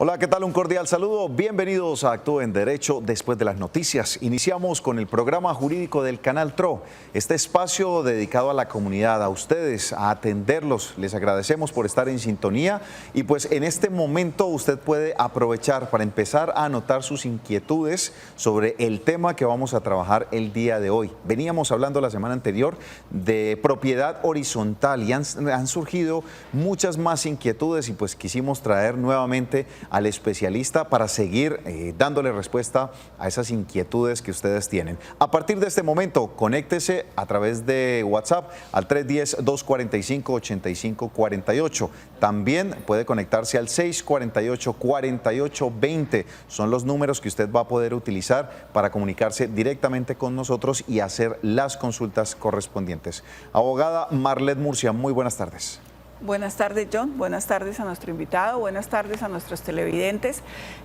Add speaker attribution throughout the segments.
Speaker 1: Hola, ¿qué tal? Un cordial saludo. Bienvenidos a Actúe en Derecho después de las noticias. Iniciamos con el programa jurídico del Canal TRO, este espacio dedicado a la comunidad, a ustedes, a atenderlos. Les agradecemos por estar en sintonía y pues en este momento usted puede aprovechar para empezar a anotar sus inquietudes sobre el tema que vamos a trabajar el día de hoy. Veníamos hablando la semana anterior de propiedad horizontal y han surgido muchas más inquietudes y pues quisimos traer nuevamente al especialista para seguir dándole respuesta a esas inquietudes que ustedes tienen. A partir de este momento, conéctese a través de WhatsApp al 310-245-8548. También puede conectarse al 648-4820. Son los números que usted va a poder utilizar para comunicarse directamente con nosotros y hacer las consultas correspondientes. Abogada Marlet Murcia, muy buenas tardes.
Speaker 2: Buenas tardes, John. Buenas tardes a nuestro invitado. Buenas tardes a nuestros televidentes.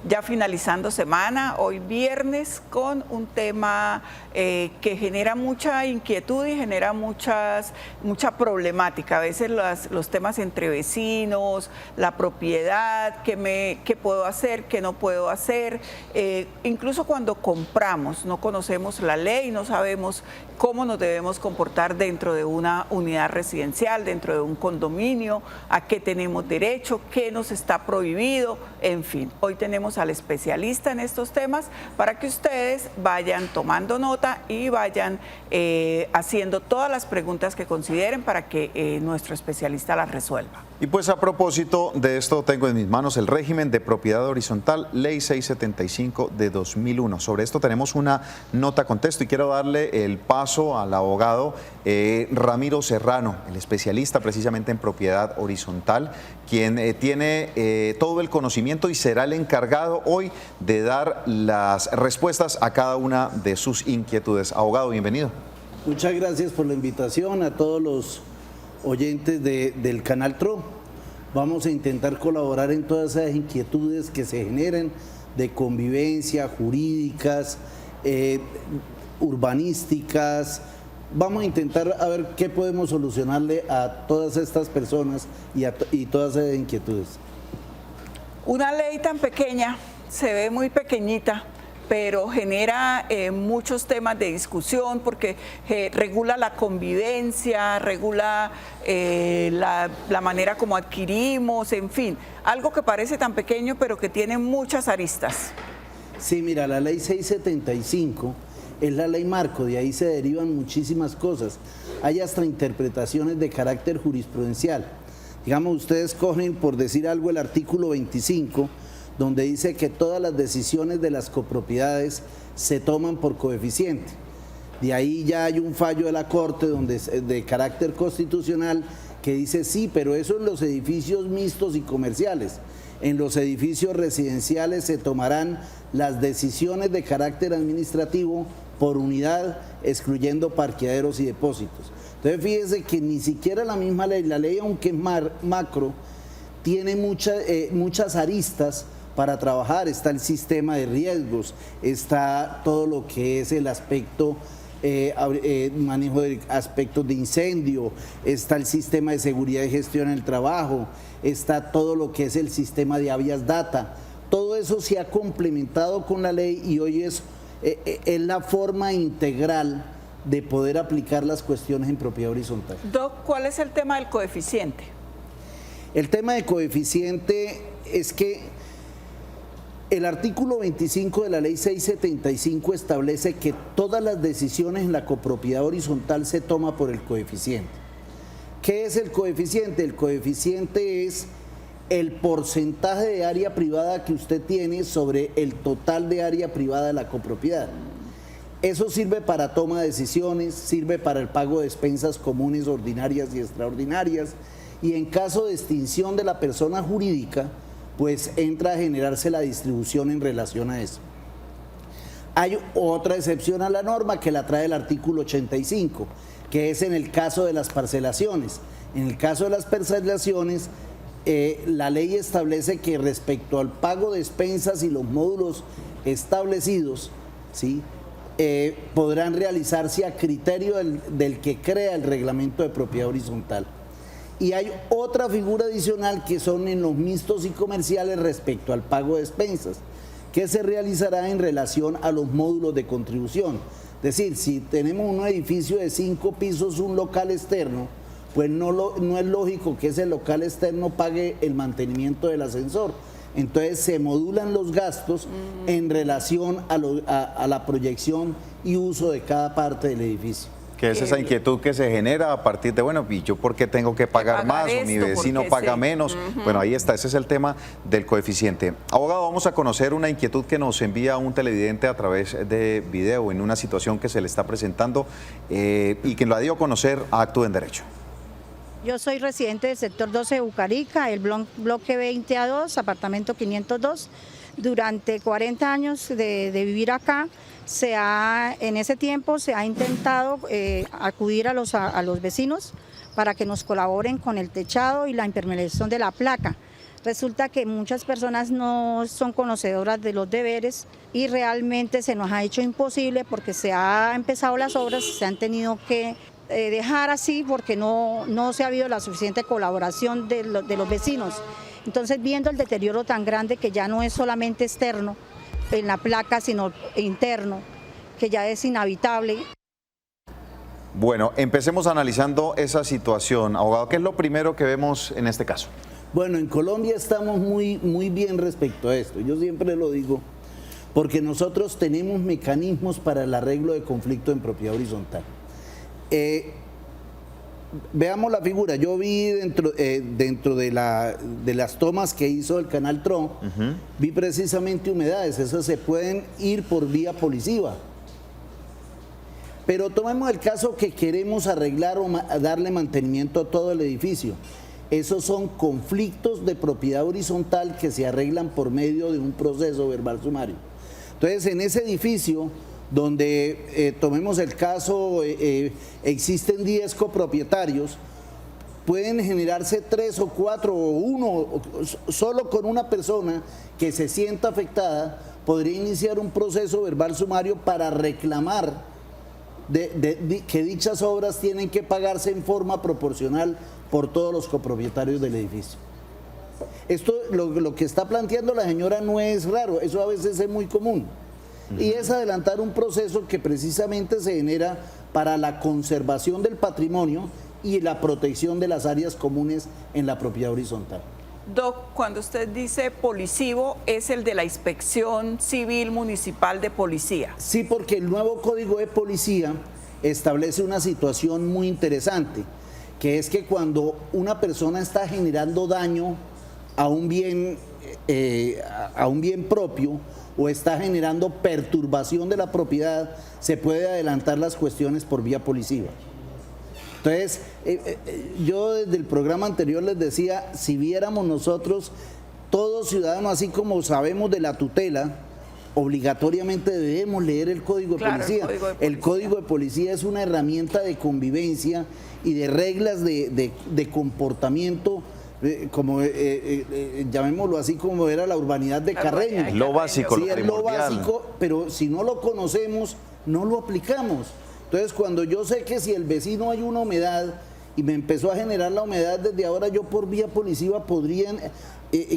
Speaker 2: Ya finalizando semana, hoy viernes, con un tema que genera mucha inquietud y genera mucha problemática. A veces los temas entre vecinos, la propiedad, qué puedo hacer, qué no puedo hacer. Incluso cuando compramos, no conocemos la ley, no sabemos cómo nos debemos comportar dentro de una unidad residencial, dentro de un condominio, a qué tenemos derecho, qué nos está prohibido, en fin. Hoy tenemos al especialista en estos temas para que ustedes vayan tomando nota y vayan haciendo todas las preguntas que consideren para que nuestro especialista las resuelva.
Speaker 1: Y pues a propósito de esto, tengo en mis manos el régimen de propiedad horizontal, Ley 675 de 2001. Sobre esto tenemos una nota con texto y quiero darle el paso al abogado Ramiro Serrano, el especialista precisamente en propiedad horizontal, quien tiene todo el conocimiento y será el encargado hoy de dar las respuestas a cada una de sus inquietudes. Abogado, bienvenido.
Speaker 3: Muchas gracias por la invitación a todos los oyentes del Canal TRO. Vamos a intentar colaborar en todas esas inquietudes que se generen de convivencia, jurídicas, urbanísticas. Vamos a intentar a ver qué podemos solucionarle a todas estas personas y todas esas inquietudes.
Speaker 2: Una ley tan pequeña, se ve muy pequeñita, pero genera muchos temas de discusión porque regula la convivencia, regula la manera como adquirimos, en fin, algo que parece tan pequeño pero que tiene muchas aristas.
Speaker 3: Sí, mira, la ley 675 es la ley marco, de ahí se derivan muchísimas cosas. Hay hasta interpretaciones de carácter jurisprudencial. Digamos, ustedes cogen, por decir algo, el artículo 25, donde dice que todas las decisiones de las copropiedades se toman por coeficiente. De ahí ya hay un fallo de la Corte de carácter constitucional que dice sí, pero eso en los edificios mixtos y comerciales. En los edificios residenciales se tomarán las decisiones de carácter administrativo por unidad, excluyendo parqueaderos y depósitos. Entonces fíjese que ni siquiera la misma ley, la ley aunque es macro, tiene muchas aristas para trabajar. Está el sistema de riesgos, está todo lo que es el aspecto, manejo de aspectos de incendio, está el sistema de seguridad y gestión en el trabajo, está todo lo que es el sistema de habeas data. Todo eso se ha complementado con la ley y hoy es la forma integral de poder aplicar las cuestiones en propiedad horizontal.
Speaker 2: Doc, ¿cuál es el tema del coeficiente?
Speaker 3: El tema de coeficiente es que el artículo 25 de la ley 675 establece que todas las decisiones en la copropiedad horizontal se toma por el coeficiente. ¿Qué es el coeficiente? El coeficiente es el porcentaje de área privada que usted tiene sobre el total de área privada de la copropiedad. Eso sirve para toma de decisiones, sirve para el pago de expensas comunes, ordinarias y extraordinarias, y en caso de extinción de la persona jurídica, pues entra a generarse la distribución en relación a eso. Hay otra excepción a la norma que la trae el artículo 85, que es en el caso de las parcelaciones. En el caso de las parcelaciones, la ley establece que respecto al pago de expensas y los módulos establecidos, ¿sí?, podrán realizarse a criterio del que crea el reglamento de propiedad horizontal. Y hay otra figura adicional que son en los mixtos y comerciales respecto al pago de expensas, que se realizará en relación a los módulos de contribución. Es decir, si tenemos un edificio de 5 pisos, un local externo, pues no es lógico que ese local externo pague el mantenimiento del ascensor. Entonces se modulan los gastos en relación a la proyección y uso de cada parte del edificio.
Speaker 1: Que es esa inquietud que se genera a partir de, bueno, ¿y yo por qué tengo que pagar más? O mi vecino paga menos. Bueno, ahí está, ese es el tema del coeficiente. Abogado, vamos a conocer una inquietud que nos envía un televidente a través de video en una situación que se le está presentando y que lo ha dio a conocer a Actúe en Derecho.
Speaker 4: Yo soy residente del sector 12 de Bucarica, el bloque 20A2, apartamento 502. Durante 40 años de vivir acá, en ese tiempo se ha intentado acudir a los vecinos para que nos colaboren con el techado y la impermeabilización de la placa. Resulta que muchas personas no son conocedoras de los deberes y realmente se nos ha hecho imposible porque se han empezado las obras, se han tenido que dejar así porque no se ha habido la suficiente colaboración de los vecinos. Entonces, viendo el deterioro tan grande que ya no es solamente externo en la placa, sino interno, que ya es inhabitable.
Speaker 1: Bueno, empecemos analizando esa situación. Abogado, ¿qué es lo primero que vemos en este caso?
Speaker 3: Bueno, en Colombia estamos muy bien respecto a esto. Yo siempre lo digo, porque nosotros tenemos mecanismos para el arreglo de conflicto en propiedad horizontal. Veamos la figura. Yo vi dentro de las tomas que hizo el canal TRO, vi precisamente humedades. Esas se pueden ir por vía policiva. Pero tomemos el caso que queremos arreglar o darle mantenimiento a todo el edificio. Esos son conflictos de propiedad horizontal que se arreglan por medio de un proceso verbal sumario. Entonces, en ese edificio, donde tomemos el caso, existen 10 copropietarios, pueden generarse 3 o 4 o 1, solo con una persona que se sienta afectada, podría iniciar un proceso verbal sumario para reclamar que dichas obras tienen que pagarse en forma proporcional por todos los copropietarios del edificio. Esto, lo que está planteando la señora no es raro, eso a veces es muy común. Y es adelantar un proceso que precisamente se genera para la conservación del patrimonio y la protección de las áreas comunes en la propiedad horizontal.
Speaker 2: Doc, cuando usted dice policivo, es el de la Inspección Civil Municipal de Policía.
Speaker 3: Sí, porque el nuevo Código de Policía establece una situación muy interesante, que es que cuando una persona está generando daño a un bien propio, o está generando perturbación de la propiedad, se puede adelantar las cuestiones por vía policiva. Entonces, yo desde el programa anterior les decía, si viéramos nosotros, todos ciudadanos, así como sabemos de la tutela, obligatoriamente debemos leer el Código de Policía. El Código de Policía es una herramienta de convivencia y de reglas de comportamiento, como llamémoslo así, como era la urbanidad de Carreño.
Speaker 1: Lo básico,
Speaker 3: sí, es lo básico, pero si no lo conocemos, no lo aplicamos. Entonces, cuando yo sé que si el vecino hay una humedad y me empezó a generar la humedad, desde ahora yo por vía policiva podría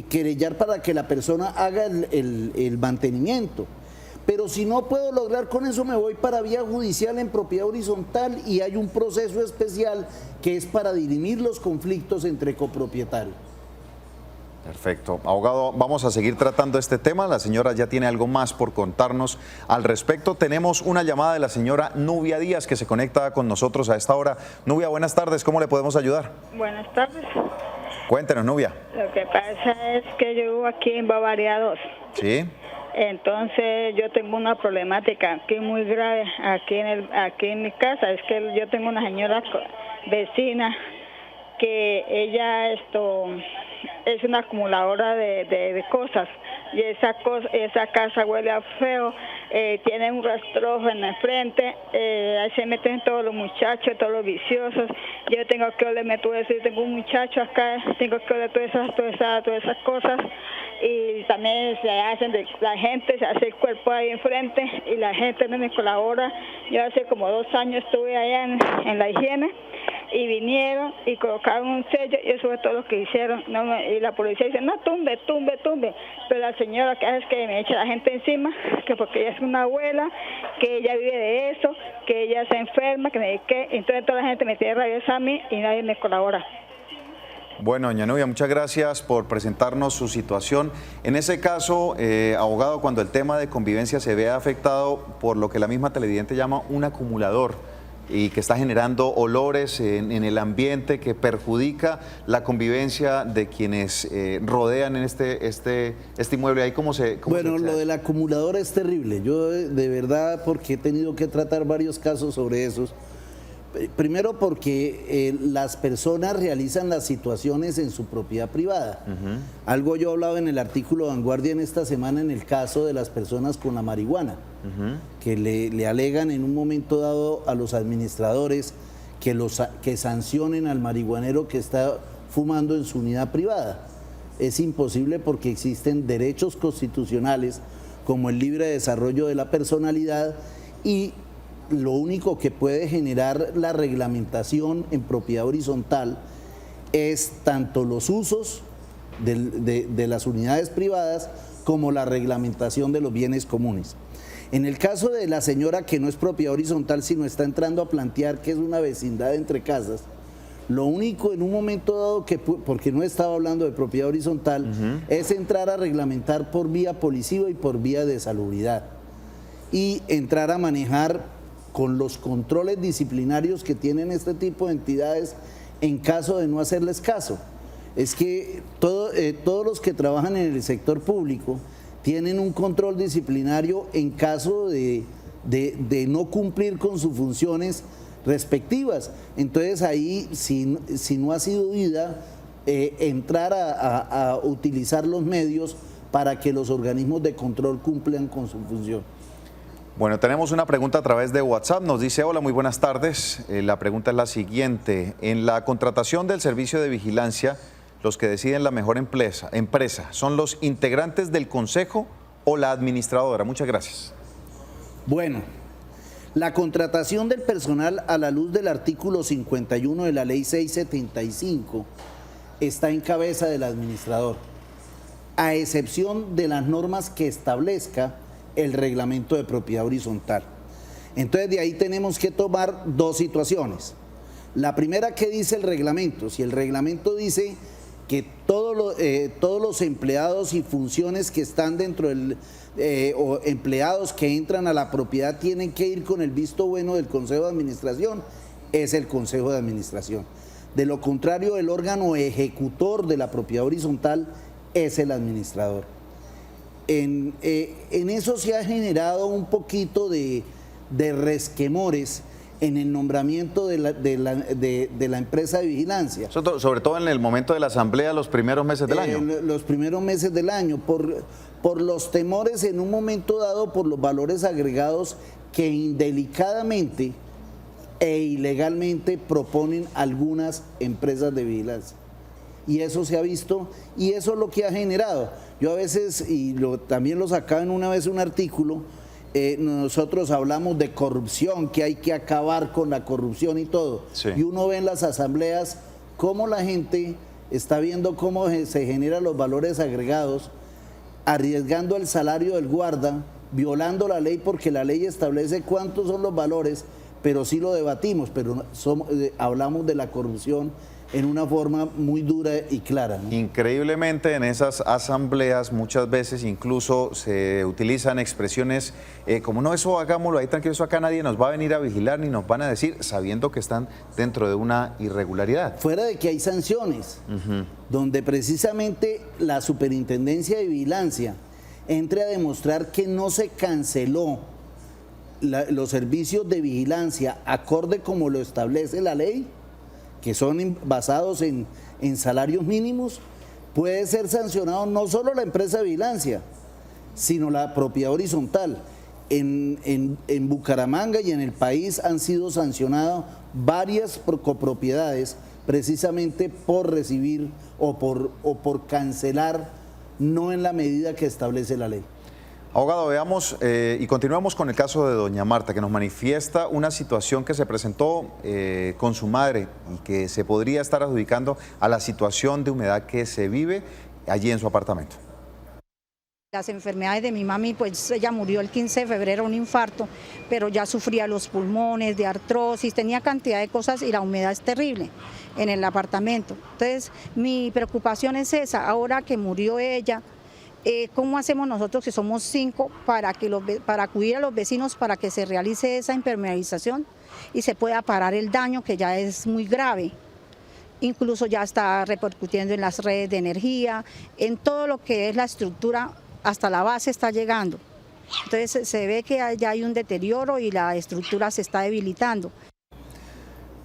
Speaker 3: querellar para que la persona haga el mantenimiento. Pero si no puedo lograr con eso, me voy para vía judicial en propiedad horizontal y hay un proceso especial que es para dirimir los conflictos entre copropietarios.
Speaker 1: Perfecto. Abogado, vamos a seguir tratando este tema. La señora ya tiene algo más por contarnos al respecto. Tenemos una llamada de la señora Nubia Díaz que se conecta con nosotros a esta hora. Nubia, buenas tardes. ¿Cómo le podemos ayudar?
Speaker 5: Buenas tardes.
Speaker 1: Cuéntenos, Nubia.
Speaker 5: Lo que pasa es que yo vivo aquí en Bavaria 2.
Speaker 1: Sí.
Speaker 5: Entonces yo tengo una problemática aquí muy grave aquí en mi casa. Es que yo tengo una señora vecina que ella es una acumuladora de cosas y esa casa huele a feo, tiene un rastrojo en el frente, ahí se meten todos los muchachos, todos los viciosos. Yo tengo que olerme todo eso, yo tengo un muchacho acá, tengo que oler todas esas cosas y también la gente se hace el cuerpo ahí enfrente y la gente no me colabora. Yo hace como 2 años estuve allá en la higiene y vinieron y colocaron un sello y eso fue todo lo que hicieron. Y la policía dice, no, tumbe, pero la señora que hace es que me echa la gente encima, que porque ella es una abuela, que ella vive de eso, que ella se enferma, que me dice que, entonces toda la gente me tiene rabiosa a mí y nadie me colabora.
Speaker 1: Bueno, doña Nubia, muchas gracias por presentarnos su situación. En ese caso, abogado, cuando el tema de convivencia se ve afectado por lo que la misma televidente llama un acumulador y que está generando olores en el ambiente que perjudica la convivencia de quienes rodean en este inmueble, ¿ahí cómo se...?
Speaker 3: Bueno, lo del acumulador es terrible. Yo de verdad, porque he tenido que tratar varios casos sobre esos. Primero porque las personas realizan las situaciones en su propiedad privada. Algo yo hablaba en el artículo de Vanguardia en esta semana en el caso de las personas con la marihuana, que le alegan en un momento dado a los administradores que sancionen al marihuanero que está fumando en su unidad privada. Es imposible porque existen derechos constitucionales como el libre desarrollo de la personalidad y lo único que puede generar la reglamentación en propiedad horizontal es tanto los usos de las unidades privadas como la reglamentación de los bienes comunes. En el caso de la señora que no es propiedad horizontal, sino está entrando a plantear que es una vecindad entre casas, lo único en un momento dado que, porque no estaba hablando de propiedad horizontal, es entrar a reglamentar por vía policiva y por vía de salubridad y entrar a manejar con los controles disciplinarios que tienen este tipo de entidades en caso de no hacerles caso. Es que todos los que trabajan en el sector público tienen un control disciplinario en caso de no cumplir con sus funciones respectivas. Entonces ahí, si no ha sido huida, entrar a utilizar los medios para que los organismos de control cumplan con su función.
Speaker 1: Bueno, tenemos una pregunta a través de WhatsApp. Nos dice, hola, muy buenas tardes. La pregunta es la siguiente. En la contratación del servicio de vigilancia, los que deciden la mejor empresa, ¿son los integrantes del consejo o la administradora? Muchas gracias.
Speaker 3: Bueno, la contratación del personal a la luz del artículo 51 de la ley 675 está en cabeza del administrador, a excepción de las normas que establezca el reglamento de propiedad horizontal. Entonces de ahí tenemos que tomar dos situaciones. La primera, ¿qué dice el reglamento? Si el reglamento dice que todos los empleados y funciones que están dentro del o empleados que entran a la propiedad tienen que ir con el visto bueno del Consejo de Administración, es el Consejo de Administración. De lo contrario, el órgano ejecutor de la propiedad horizontal es el administrador. En eso se ha generado un poquito de resquemores en el nombramiento de la empresa de vigilancia.
Speaker 1: Sobre todo en el momento de la asamblea, los primeros meses del año.
Speaker 3: Los primeros meses del año, por los temores en un momento dado, por los valores agregados que indelicadamente e ilegalmente proponen algunas empresas de vigilancia. Y eso se ha visto, y eso es lo que ha generado. Yo a veces, y también lo sacaba en una vez un artículo, nosotros hablamos de corrupción, que hay que acabar con la corrupción y todo. Sí. Y uno ve en las asambleas cómo la gente está viendo cómo se generan los valores agregados, arriesgando el salario del guarda, violando la ley porque la ley establece cuántos son los valores, pero sí lo debatimos, pero hablamos de la corrupción en una forma muy dura y clara, ¿no?
Speaker 1: Increíblemente en esas asambleas muchas veces incluso se utilizan expresiones como no, eso hagámoslo ahí tranquilo, eso acá nadie nos va a venir a vigilar ni nos van a decir, sabiendo que están dentro de una irregularidad.
Speaker 3: Fuera de que hay sanciones, donde precisamente la Superintendencia de Vigilancia entre a demostrar que no se canceló los servicios de vigilancia acorde como lo establece la ley, que son basados en salarios mínimos, puede ser sancionado no solo la empresa de vigilancia, sino la propiedad horizontal. En Bucaramanga y en el país han sido sancionadas varias copropiedades precisamente por recibir o por cancelar no en la medida que establece la ley.
Speaker 1: Abogado, veamos y continuamos con el caso de doña Marta, que nos manifiesta una situación que se presentó con su madre y que se podría estar adjudicando a la situación de humedad que se vive allí en su apartamento.
Speaker 4: Las enfermedades de mi mami, pues ella murió el 15 de febrero, un infarto, pero ya sufría los pulmones, de artrosis, tenía cantidad de cosas y la humedad es terrible en el apartamento. Entonces, mi preocupación es esa, ahora que murió ella, ¿cómo hacemos nosotros que somos 5 para acudir a los vecinos para que se realice esa impermeabilización y se pueda parar el daño que ya es muy grave? Incluso ya está repercutiendo en las redes de energía, en todo lo que es la estructura, hasta la base está llegando. Entonces se ve que ya hay un deterioro y la estructura se está debilitando.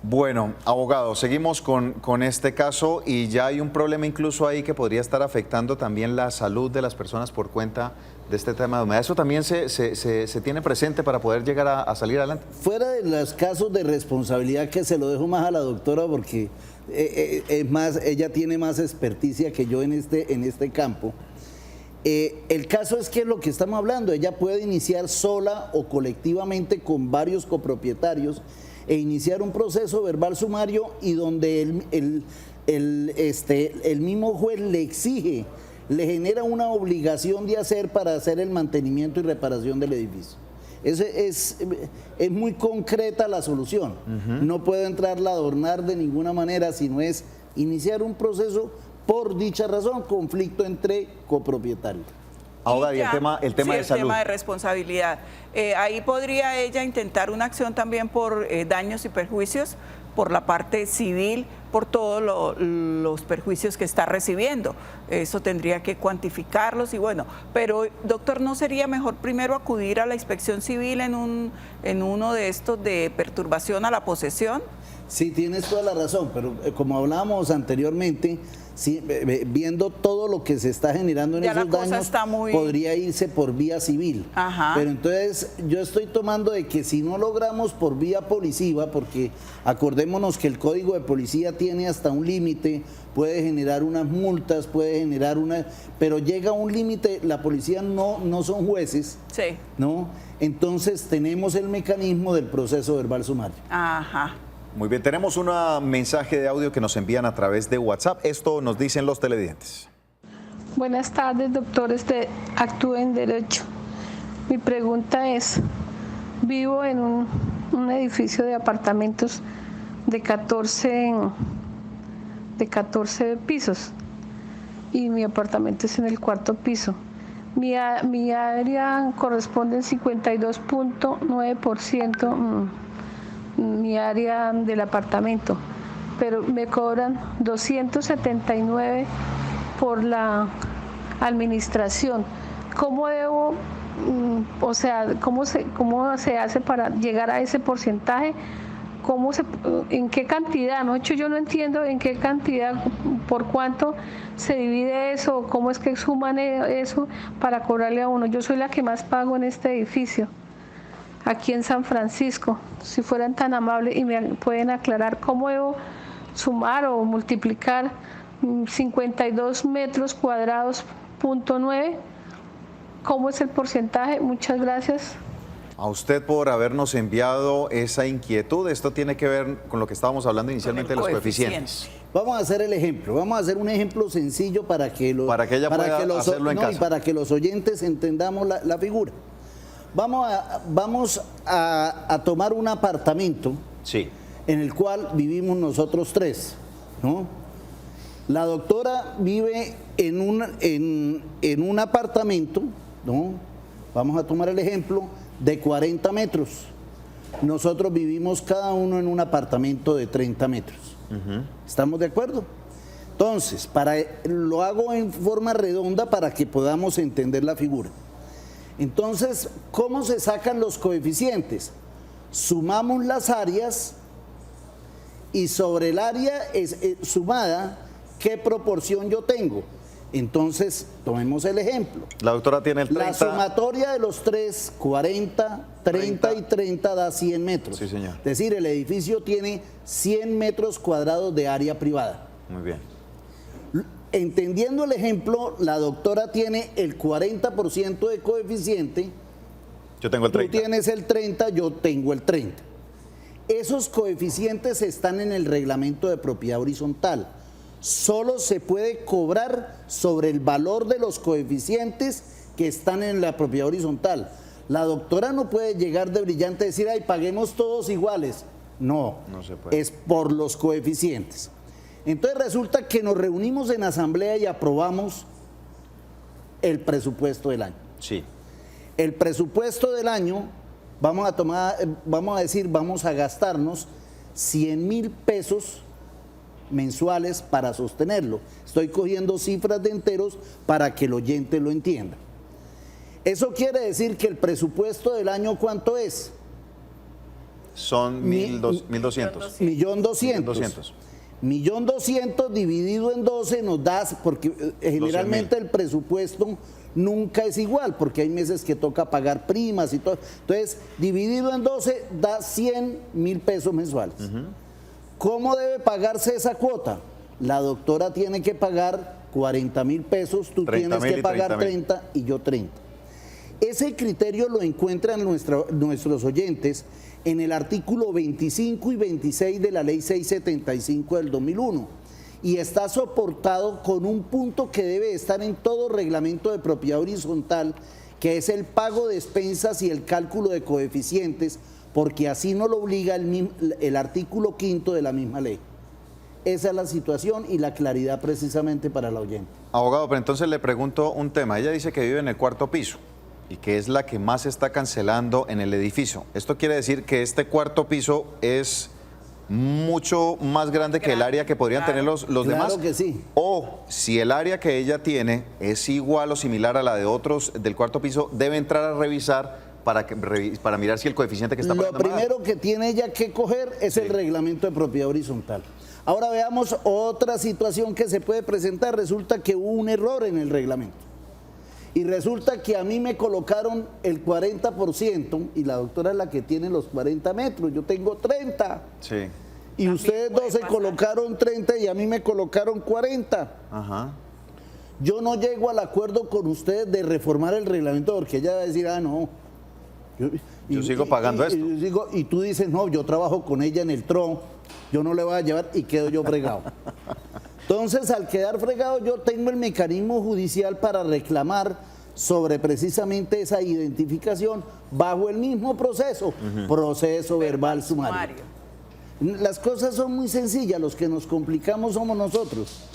Speaker 1: Bueno, abogado, seguimos con este caso y ya hay un problema incluso ahí que podría estar afectando también la salud de las personas por cuenta de este tema de humedad. ¿Eso también se tiene presente para poder llegar a salir adelante?
Speaker 3: Fuera de los casos de responsabilidad, que se lo dejo más a la doctora porque es más, ella tiene más experticia que yo en este campo. El caso es que es lo que estamos hablando, ella puede iniciar sola o colectivamente con varios copropietarios e iniciar un proceso verbal sumario y donde el mismo juez le exige, le genera una obligación de hacer para hacer el mantenimiento y reparación del edificio. Es muy concreta la solución. No puede entrarla a adornar de ninguna manera, sino es iniciar un proceso por dicha razón, conflicto entre copropietarios.
Speaker 1: Ahora, y el tema
Speaker 2: sí,
Speaker 1: de salud.
Speaker 2: El tema de responsabilidad. Ahí podría ella intentar una acción también por daños y perjuicios, por la parte civil, por todos los perjuicios que está recibiendo. Eso tendría que cuantificarlos y bueno, pero doctor, ¿no sería mejor primero acudir a la inspección civil en uno de estos de perturbación a la posesión?
Speaker 3: Sí, tienes toda la razón, pero como hablábamos anteriormente, sí, viendo todo lo que se está generando en esos daños, podría irse por vía civil.
Speaker 2: Ajá.
Speaker 3: Pero entonces yo estoy tomando de que si no logramos por vía policiva, porque acordémonos que el Código de Policía tiene hasta un límite, puede generar unas multas, puede generar pero llega a un límite, la policía no son jueces,
Speaker 2: sí,
Speaker 3: ¿no? Entonces tenemos el mecanismo del proceso verbal sumario.
Speaker 2: Ajá.
Speaker 1: Muy bien, tenemos un mensaje de audio que nos envían a través de WhatsApp. Esto nos dicen los televidentes.
Speaker 6: Buenas tardes, doctores de Actúe en Derecho. Mi pregunta es, vivo en un edificio de apartamentos de 14 pisos y mi apartamento es en el 4º piso. Mi área corresponde al 52.9%. Mi área del apartamento, pero me cobran 279 por la administración. ¿Cómo debo, o sea, cómo se hace para llegar a ese porcentaje? ¿En qué cantidad? ¿No? Yo no entiendo en qué cantidad, por cuánto se divide eso, cómo es que suman eso para cobrarle a uno. Yo soy la que más pago en este edificio, aquí en San Francisco. Si fueran tan amables y me pueden aclarar cómo debo sumar o multiplicar 52 metros cuadrados, .9, ¿cómo es el porcentaje? Muchas gracias.
Speaker 1: A usted por habernos enviado esa inquietud. Esto tiene que ver con lo que estábamos hablando inicialmente de los coeficientes.
Speaker 3: Vamos a hacer el ejemplo, vamos a hacer un ejemplo sencillo para que
Speaker 1: ella pueda hacerlo en casa.
Speaker 3: Y para que los oyentes entendamos la figura. Vamos a tomar un apartamento,
Speaker 1: sí,
Speaker 3: en el cual vivimos nosotros 3, ¿no? La doctora vive en un apartamento, ¿no? Vamos a tomar el ejemplo de 40 metros. Nosotros vivimos cada uno en un apartamento de 30 metros. ¿Estamos de acuerdo? Entonces, lo hago en forma redonda para que podamos entender la figura. Entonces, ¿cómo se sacan los coeficientes? Sumamos las áreas y sobre el área sumada, ¿qué proporción yo tengo? Entonces, tomemos el ejemplo.
Speaker 1: La doctora tiene el 30.
Speaker 3: La sumatoria de los 3, 40, 30 y 30 da 100 metros.
Speaker 1: Sí, señor.
Speaker 3: Es decir, el edificio tiene 100 metros cuadrados de área privada.
Speaker 1: Muy bien.
Speaker 3: entendiendo el ejemplo, la doctora tiene el 40% de coeficiente.
Speaker 1: Yo tengo el 30.
Speaker 3: Tú tienes el 30, yo tengo el 30. Esos coeficientes están en el reglamento de propiedad horizontal. Solo se puede cobrar sobre el valor de los coeficientes que están en la propiedad horizontal. La doctora no puede llegar de brillante y decir, ay, paguemos todos iguales. No,
Speaker 1: no se puede.
Speaker 3: Es por los coeficientes. Entonces resulta que nos reunimos en asamblea y aprobamos el presupuesto del año.
Speaker 1: Sí.
Speaker 3: El presupuesto del año, vamos a decir, vamos a gastarnos 100.000 pesos mensuales para sostenerlo. Estoy cogiendo cifras de enteros para que el oyente lo entienda. Eso quiere decir que el presupuesto del año, ¿cuánto es?
Speaker 1: Son 1.200.
Speaker 3: 1.200.000. 1.200.000 dividido en 12 nos da, porque generalmente el presupuesto nunca es igual, porque hay meses que toca pagar primas y todo. Entonces, dividido en 12 da 100.000 pesos mensuales. ¿Cómo debe pagarse esa cuota? La doctora tiene que pagar 40.000 pesos, tú tienes que pagar 30 y yo 30. Ese criterio lo encuentran nuestros oyentes en el artículo 25 y 26 de la ley 675 del 2001 y está soportado con un punto que debe estar en todo reglamento de propiedad horizontal, que es el pago de expensas y el cálculo de coeficientes, porque así no lo obliga el artículo 5 de la misma ley. Esa es la situación y la claridad precisamente para el oyente.
Speaker 1: Abogado, pero entonces le pregunto un tema. Ella dice que vive en el 4º piso y que es la que más está cancelando en el edificio. Esto quiere decir que este 4º piso es mucho más grande que el área que podrían tener los demás.
Speaker 3: Claro que sí.
Speaker 1: O si el área que ella tiene es igual o similar a la de otros del 4º piso, debe entrar a revisar para mirar si el coeficiente que está pagando.
Speaker 3: Lo primero que tiene ella que coger es el reglamento de propiedad horizontal. Ahora veamos otra situación que se puede presentar. Resulta que hubo un error en el reglamento. Y resulta que a mí me colocaron el 40% y la doctora es la que tiene los 40 metros, yo tengo 30.
Speaker 1: Sí.
Speaker 3: Y ustedes dos se colocaron 30 y a mí me colocaron 40.
Speaker 1: Ajá.
Speaker 3: Yo no llego al acuerdo con ustedes de reformar el reglamento porque ella va a decir, ah, no.
Speaker 1: Yo sigo pagando esto.
Speaker 3: Y tú dices, no, yo trabajo con ella en el TRO, yo no le voy a llevar y quedo yo fregado. Entonces, al quedar fregado, yo tengo el mecanismo judicial para reclamar sobre precisamente esa identificación bajo el mismo proceso, proceso verbal sumario. Las cosas son muy sencillas, los que nos complicamos somos nosotros.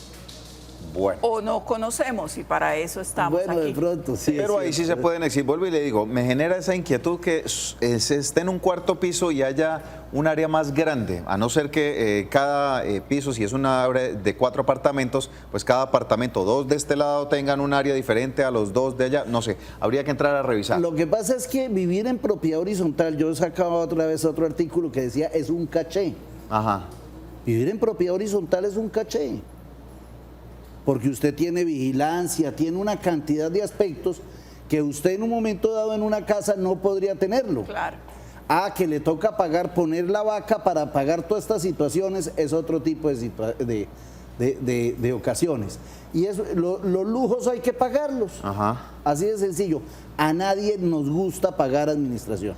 Speaker 1: Bueno.
Speaker 2: O no conocemos y para eso estamos
Speaker 3: Bueno,
Speaker 2: aquí.
Speaker 3: de pronto, sí.
Speaker 1: Pero ahí sí se pueden exigir. Vuelvo y le digo, me genera esa inquietud que se esté en un 4º piso y haya un área más grande, a no ser que cada piso, si es una área de 4 apartamentos, pues cada apartamento, 2 de este lado tengan un área diferente a los 2 de allá, no sé, habría que entrar a revisar.
Speaker 3: Lo que pasa es que vivir en propiedad horizontal, yo sacaba otra vez otro artículo que decía, es un caché.
Speaker 1: Ajá.
Speaker 3: Vivir en propiedad horizontal es un caché. Porque usted tiene vigilancia, tiene una cantidad de aspectos que usted en un momento dado en una casa no podría tenerlo.
Speaker 2: Claro.
Speaker 3: Ah, que le toca pagar, poner la vaca para pagar todas estas situaciones, es otro tipo de ocasiones. Y eso, los lujos hay que pagarlos.
Speaker 1: Ajá.
Speaker 3: Así de sencillo. A nadie nos gusta pagar administración.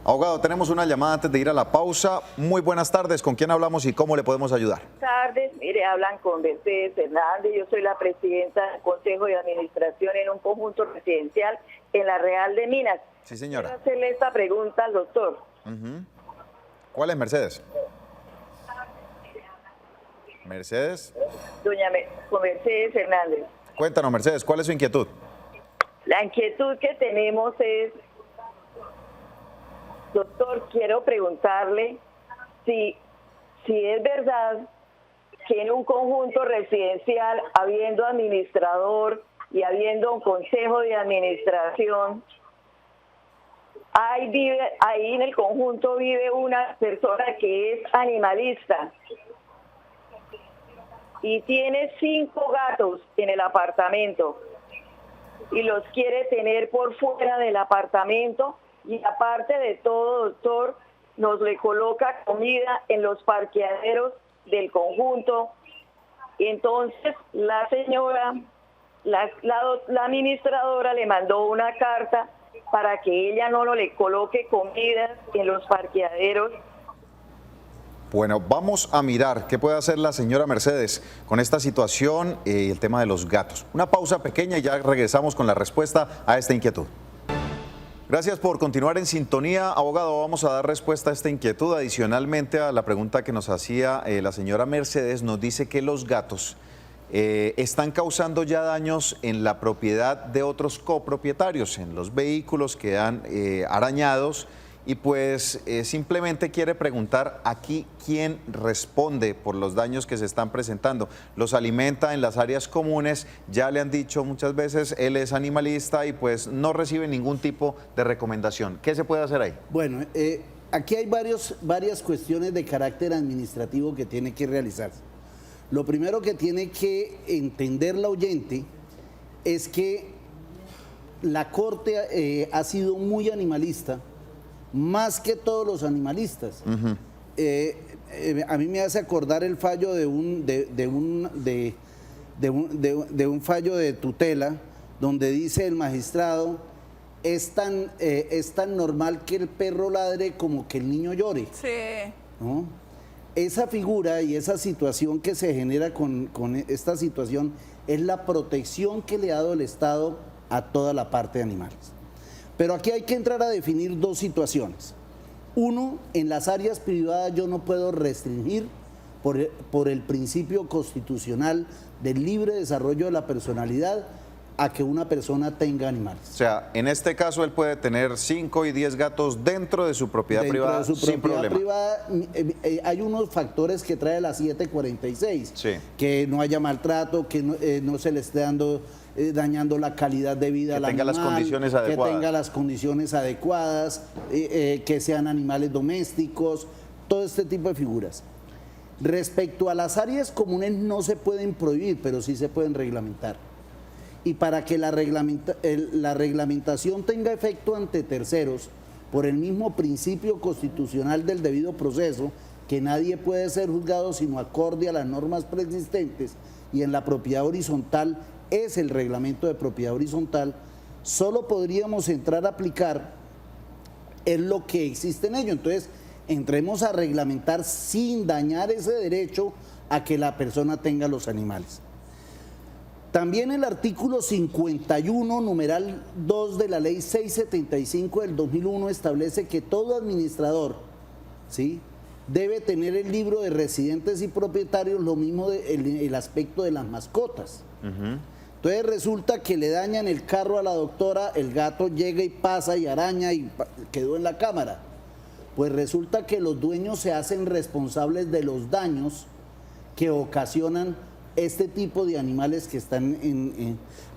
Speaker 1: Abogado, tenemos una llamada antes de ir a la pausa. Muy buenas tardes. ¿Con quién hablamos y cómo le podemos ayudar?
Speaker 7: Buenas tardes. Mire, hablan con Mercedes Hernández. Yo soy la presidenta del Consejo de Administración en un conjunto residencial en la Real de Minas.
Speaker 1: Sí, señora.
Speaker 7: Quiero hacerle esta pregunta al doctor.
Speaker 1: ¿Cuál es Mercedes? Mercedes.
Speaker 7: Con Mercedes Hernández.
Speaker 1: Cuéntanos, Mercedes, ¿cuál es su inquietud?
Speaker 7: La inquietud que tenemos es, doctor, quiero preguntarle si es verdad que en un conjunto residencial, habiendo administrador y habiendo un consejo de administración, ahí en el conjunto vive una persona que es animalista y tiene 5 gatos en el apartamento y los quiere tener por fuera del apartamento. Y aparte de todo, doctor, nos le coloca comida en los parqueaderos del conjunto Y entonces la señora, la administradora le mandó una carta para que ella no le coloque comidas en los parqueaderos.
Speaker 1: Bueno, vamos a mirar qué puede hacer la señora Mercedes con esta situación y el tema de los gatos. Una pausa pequeña y ya regresamos con la respuesta a esta inquietud. Gracias por continuar en sintonía, abogado. Vamos a dar respuesta a esta inquietud. Adicionalmente a la pregunta que nos hacía la señora Mercedes, nos dice que los gatos están causando ya daños en la propiedad de otros copropietarios, en los vehículos quedan arañados y pues simplemente quiere preguntar aquí quién responde por los daños que se están presentando. Los alimenta en las áreas comunes, ya le han dicho muchas veces, él es animalista y pues no recibe ningún tipo de recomendación. ¿Qué se puede hacer ahí?
Speaker 3: Bueno, aquí hay varias cuestiones de carácter administrativo que tiene que realizarse. Lo primero que tiene que entender la oyente es que la Corte ha sido muy animalista, más que todos los animalistas. A mí me hace acordar el fallo de un fallo de tutela, donde dice el magistrado, es tan normal que el perro ladre como que el niño llore.
Speaker 2: Sí.
Speaker 3: ¿No? Esa figura y esa situación que se genera con esta situación es la protección que le ha dado el Estado a toda la parte de animales. Pero aquí hay que entrar a definir dos situaciones. Uno, en las áreas privadas yo no puedo restringir por el principio constitucional del libre desarrollo de la personalidad a que una persona tenga animales.
Speaker 1: O sea, en este caso él puede tener 5 y 10 gatos dentro de su propiedad privada sin problema.
Speaker 3: Privada, hay unos factores que trae la 746,
Speaker 1: sí,
Speaker 3: que no haya maltrato, que no se le esté dañando la calidad de vida al animal,
Speaker 1: las condiciones adecuadas.
Speaker 3: que tenga las condiciones adecuadas, que sean animales domésticos, todo este tipo de figuras. Respecto a las áreas comunes no se pueden prohibir, pero sí se pueden reglamentar. Y para que la reglamentación tenga efecto ante terceros, por el mismo principio constitucional del debido proceso, que nadie puede ser juzgado sino acorde a las normas preexistentes, y en la propiedad horizontal es el reglamento de propiedad horizontal, solo podríamos entrar a aplicar en lo que existe en ello. Entonces, entremos a reglamentar sin dañar ese derecho a que la persona tenga los animales. También el artículo 51, numeral 2 de la ley 675 del 2001 establece que todo administrador, ¿sí?, debe tener el libro de residentes y propietarios, lo mismo el aspecto de las mascotas. Entonces resulta que le dañan el carro a la doctora, el gato llega y pasa y araña y quedó en la cámara. Pues resulta que los dueños se hacen responsables de los daños que ocasionan este tipo de animales que están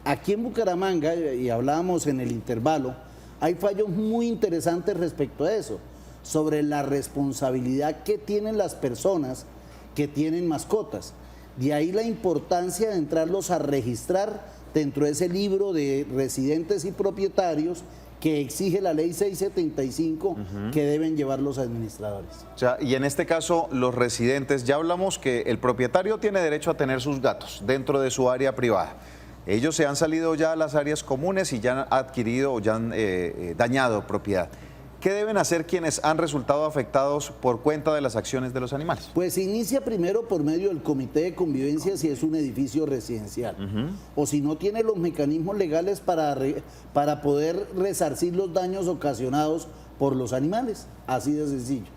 Speaker 3: aquí en Bucaramanga, y hablábamos en el intervalo, hay fallos muy interesantes respecto a eso, sobre la responsabilidad que tienen las personas que tienen mascotas. De ahí la importancia de entrarlos a registrar dentro de ese libro de residentes y propietarios que exige la ley 675 que deben llevar los administradores.
Speaker 1: O sea, y en este caso los residentes, ya hablamos que el propietario tiene derecho a tener sus gatos dentro de su área privada. Ellos se han salido ya a las áreas comunes y ya han adquirido o ya han dañado propiedad. ¿Qué deben hacer quienes han resultado afectados por cuenta de las acciones de los animales?
Speaker 3: Pues se inicia primero por medio del comité de convivencia si es un edificio residencial, o si no tiene los mecanismos legales para poder resarcir los daños ocasionados por los animales, así de sencillo.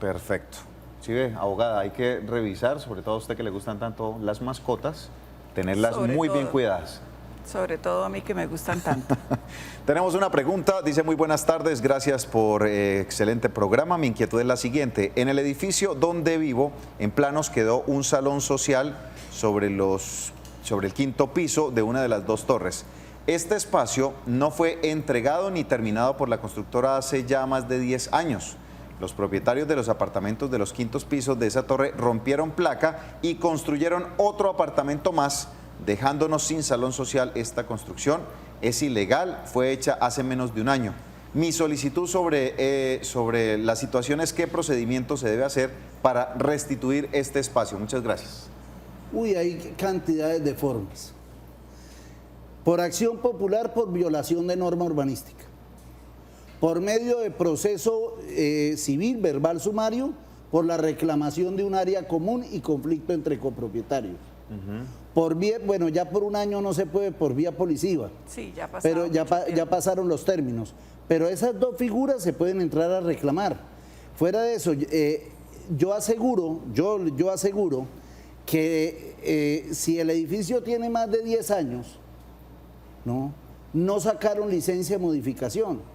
Speaker 1: Perfecto. Sí ve, abogada, hay que revisar, sobre todo a usted que le gustan tanto las mascotas, tenerlas muy bien cuidadas.
Speaker 2: Sobre todo a mí que me gustan tanto.
Speaker 1: Tenemos una pregunta, dice: muy buenas tardes, gracias por excelente programa. Mi inquietud es la siguiente: en el edificio donde vivo, en planos quedó un salón social sobre el 5º piso de una de las 2 torres. Este espacio no fue entregado ni terminado por la constructora hace ya más de 10 años. Los propietarios de los apartamentos de los 5º pisos de esa torre rompieron placa y construyeron otro apartamento más, dejándonos sin salón social. Esta construcción es ilegal, fue hecha hace menos de un año. Mi solicitud sobre la situación es qué procedimiento se debe hacer para restituir este espacio. Muchas gracias.
Speaker 3: Uy, hay cantidades de formas. Por acción popular, por violación de norma urbanística. Por medio de proceso civil, verbal, sumario, por la reclamación de un área común y conflicto entre copropietarios. Por vía, bueno, ya por un año no se puede por vía policiva.
Speaker 2: Sí, ya pasaron.
Speaker 3: Pero ya pasaron los términos. Pero esas dos figuras se pueden entrar a reclamar. Fuera de eso, yo aseguro que si el edificio tiene más de 10 años, no sacaron licencia de modificación.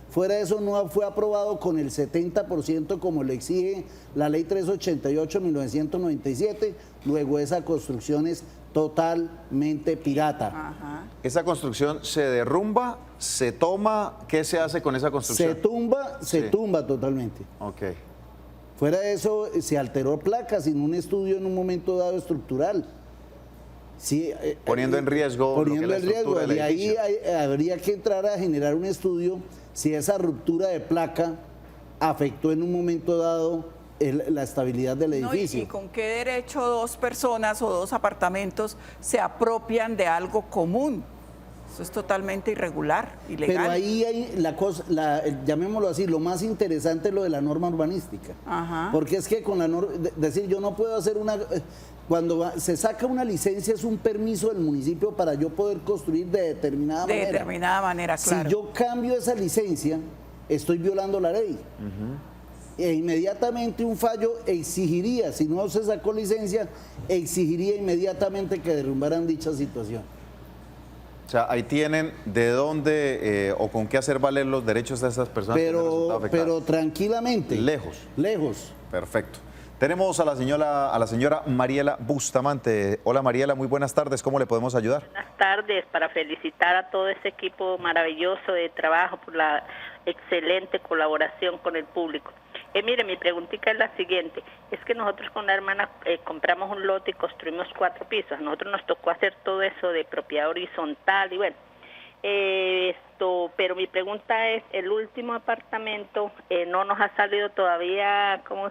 Speaker 3: Fuera de eso, no fue aprobado con el 70% como le exige la ley 388/1997, luego esa construcción es totalmente pirata.
Speaker 2: Ajá.
Speaker 1: ¿Esa construcción se derrumba, se toma? ¿Qué se hace con esa construcción?
Speaker 3: Se tumba totalmente.
Speaker 1: Ok.
Speaker 3: Fuera de eso, se alteró placa sin un estudio en un momento dado estructural. Sí,
Speaker 1: poniendo en riesgo.
Speaker 3: Poniendo
Speaker 1: lo que es
Speaker 3: en
Speaker 1: la
Speaker 3: riesgo.
Speaker 1: estructura del
Speaker 3: Y ahí
Speaker 1: edificio.
Speaker 3: habría que entrar a generar un estudio si esa ruptura de placa afectó en un momento dado la estabilidad del edificio.
Speaker 2: ¿Y con qué derecho dos personas o dos apartamentos se apropian de algo común? Eso es totalmente irregular, ilegal.
Speaker 3: Pero ahí hay la cosa, llamémoslo así, lo más interesante es lo de la norma urbanística.
Speaker 2: Ajá.
Speaker 3: Porque es que con la norma, decir yo no puedo hacer una... Cuando se saca una licencia es un permiso del municipio para yo poder construir de determinada manera.
Speaker 2: De determinada manera, claro.
Speaker 3: Si yo cambio esa licencia, estoy violando la ley. E inmediatamente un fallo exigiría, si no se sacó licencia, exigiría inmediatamente que derrumbaran dicha situación.
Speaker 1: O sea, ahí tienen de dónde o con qué hacer valer los derechos de esas personas que han resultado afectadas.
Speaker 3: Pero tranquilamente.
Speaker 1: Lejos.
Speaker 3: Lejos.
Speaker 1: Perfecto. Tenemos a la señora Mariela Bustamante. Hola Mariela, muy buenas tardes. ¿Cómo le podemos ayudar?
Speaker 8: Buenas tardes, para felicitar a todo ese equipo maravilloso de trabajo por la excelente colaboración con el público. Mire, mi preguntita es la siguiente. Es que nosotros con la hermana compramos un lote y construimos 4 pisos. A nosotros nos tocó hacer todo eso de propiedad horizontal y bueno. Pero mi pregunta es, el último apartamento no nos ha salido todavía, ¿cómo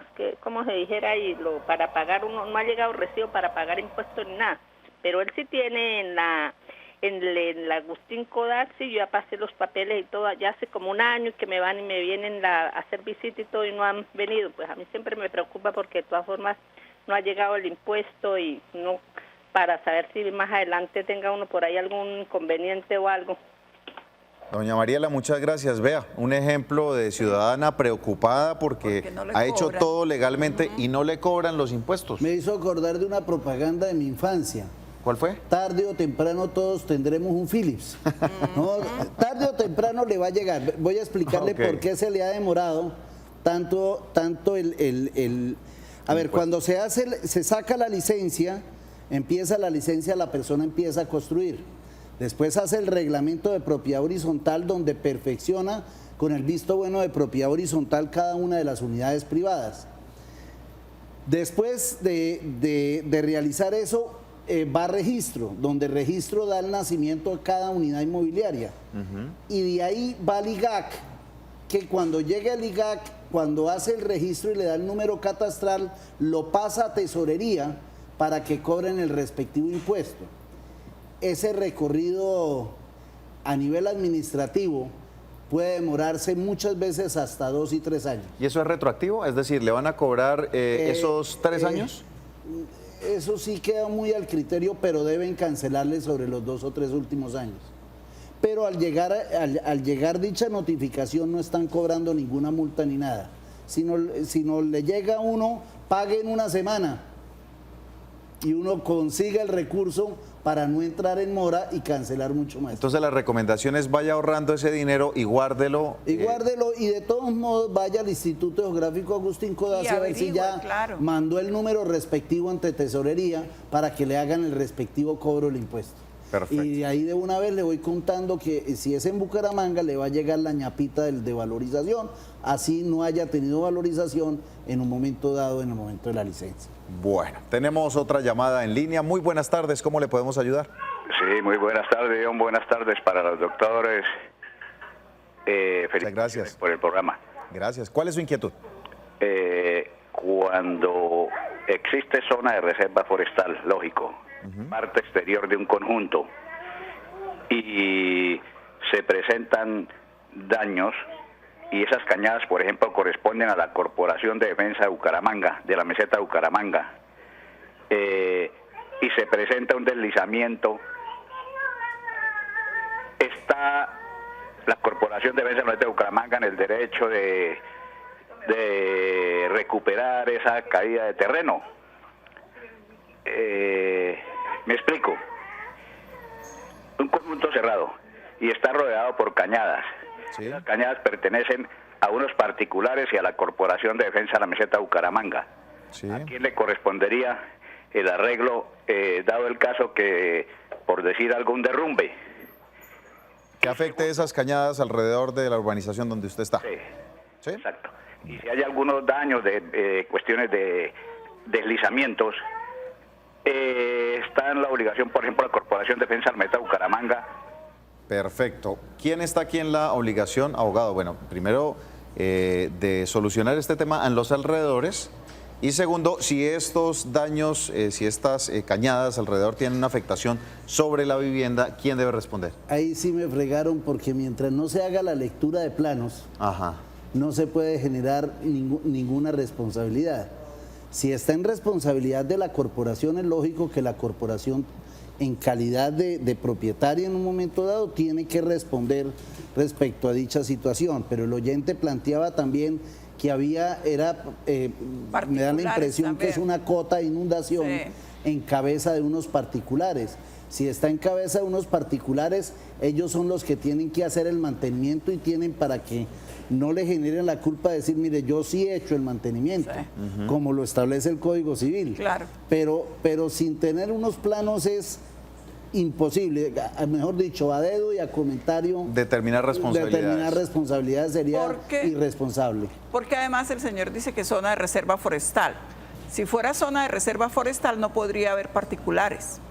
Speaker 8: se dijera ahí? Para pagar, no ha llegado recibo para pagar impuestos ni nada, pero él sí tiene en la Agustín Codazzi, yo ya pasé los papeles y todo, ya hace como un año que me van y me vienen a hacer visita y todo y no han venido, pues a mí siempre me preocupa porque de todas formas no ha llegado el impuesto y no, para saber si más adelante tenga uno por ahí algún inconveniente o algo.
Speaker 1: Doña Mariela, muchas gracias. Vea, un ejemplo de ciudadana preocupada porque
Speaker 2: no le
Speaker 1: ha hecho
Speaker 2: cobran.
Speaker 1: todo legalmente y no le cobran los impuestos.
Speaker 3: Me hizo acordar de una propaganda de mi infancia.
Speaker 1: ¿Cuál fue?
Speaker 3: Tarde o temprano todos tendremos un Philips. No, tarde o temprano le va a llegar. Voy a explicarle por qué se le ha demorado tanto A ver, cuando se saca la licencia, la persona empieza a construir. Después hace el reglamento de propiedad horizontal donde perfecciona con el visto bueno de propiedad horizontal cada una de las unidades privadas. Después de realizar eso, va a registro, donde registro da el nacimiento a cada unidad inmobiliaria. Y de ahí va al IGAC, que cuando llega el IGAC, cuando hace el registro y le da el número catastral, lo pasa a tesorería para que cobren el respectivo impuesto. Ese recorrido a nivel administrativo puede demorarse muchas veces hasta 2 y 3 años.
Speaker 1: ¿Y eso es retroactivo? Es decir, ¿le van a cobrar esos 3 años?
Speaker 3: Eso sí queda muy al criterio, pero deben cancelarle sobre los 2 o 3 últimos años. Pero al llegar dicha notificación no están cobrando ninguna multa ni nada. Sino le llega a uno, pague en una semana y uno consiga el recurso para no entrar en mora y cancelar mucho más.
Speaker 1: Entonces la recomendación es vaya ahorrando ese dinero y guárdelo.
Speaker 3: Y guárdelo y de todos modos vaya al Instituto Geográfico Agustín Codazzi a ver si ya mandó el número respectivo ante tesorería para que le hagan el respectivo cobro del impuesto.
Speaker 1: Perfecto.
Speaker 3: Y de ahí de una vez le voy contando que si es en Bucaramanga le va a llegar la ñapita de valorización, así no haya tenido valorización en un momento dado, en el momento de la licencia.
Speaker 1: Bueno, tenemos otra llamada en línea. Muy buenas tardes, ¿cómo le podemos ayudar?
Speaker 9: Sí, muy buenas tardes, John. Buenas tardes para los doctores.
Speaker 1: Muchas gracias
Speaker 9: por el programa.
Speaker 1: Gracias. ¿Cuál es su inquietud?
Speaker 9: Cuando existe zona de reserva forestal, lógico, parte exterior de un conjunto, y se presentan daños, y esas cañadas, por ejemplo, corresponden a la Corporación de Defensa de Bucaramanga, de la meseta de Bucaramanga, y se presenta un deslizamiento, está la Corporación de Defensa de Bucaramanga en el derecho de recuperar esa caída de terreno. Me explico. Un conjunto cerrado y está rodeado por cañadas. Sí. Las cañadas pertenecen a unos particulares y a la Corporación de Defensa de la meseta de Bucaramanga. Sí. ¿A quién le correspondería el arreglo, dado el caso que, por decir algo, un derrumbe?
Speaker 1: Que afecte esas cañadas alrededor de la urbanización donde usted está.
Speaker 9: Sí,
Speaker 1: ¿sí?
Speaker 9: Exacto. Y si hay algunos daños de cuestiones de deslizamientos, está en la obligación, por ejemplo, la Corporación de Defensa de la meseta de Bucaramanga.
Speaker 1: Perfecto. ¿Quién está aquí en la obligación, abogado? Bueno, primero, de solucionar este tema en los alrededores. Y segundo, si estos daños, si estas cañadas alrededor tienen una afectación sobre la vivienda, ¿quién debe responder?
Speaker 3: Ahí sí me fregaron, porque mientras no se haga la lectura de planos, no se puede generar ninguna responsabilidad. Si está en responsabilidad de la corporación, es lógico que la corporación, en calidad de propietaria en un momento dado, tiene que responder respecto a dicha situación. Pero el oyente planteaba también que me da la impresión también que es una cota de inundación en cabeza de unos particulares. Si está en cabeza de unos particulares, ellos son los que tienen que hacer el mantenimiento y tienen, para que no le generen la culpa de decir, mire, yo sí he hecho el mantenimiento, como lo establece el Código Civil.
Speaker 2: Claro.
Speaker 3: Pero sin tener unos planos es imposible, mejor dicho, a dedo y a comentario.
Speaker 1: Determinar responsabilidades.
Speaker 3: Determinar responsabilidades sería irresponsable.
Speaker 2: Porque además el señor dice que es zona de reserva forestal. Si fuera zona de reserva forestal no podría haber particulares.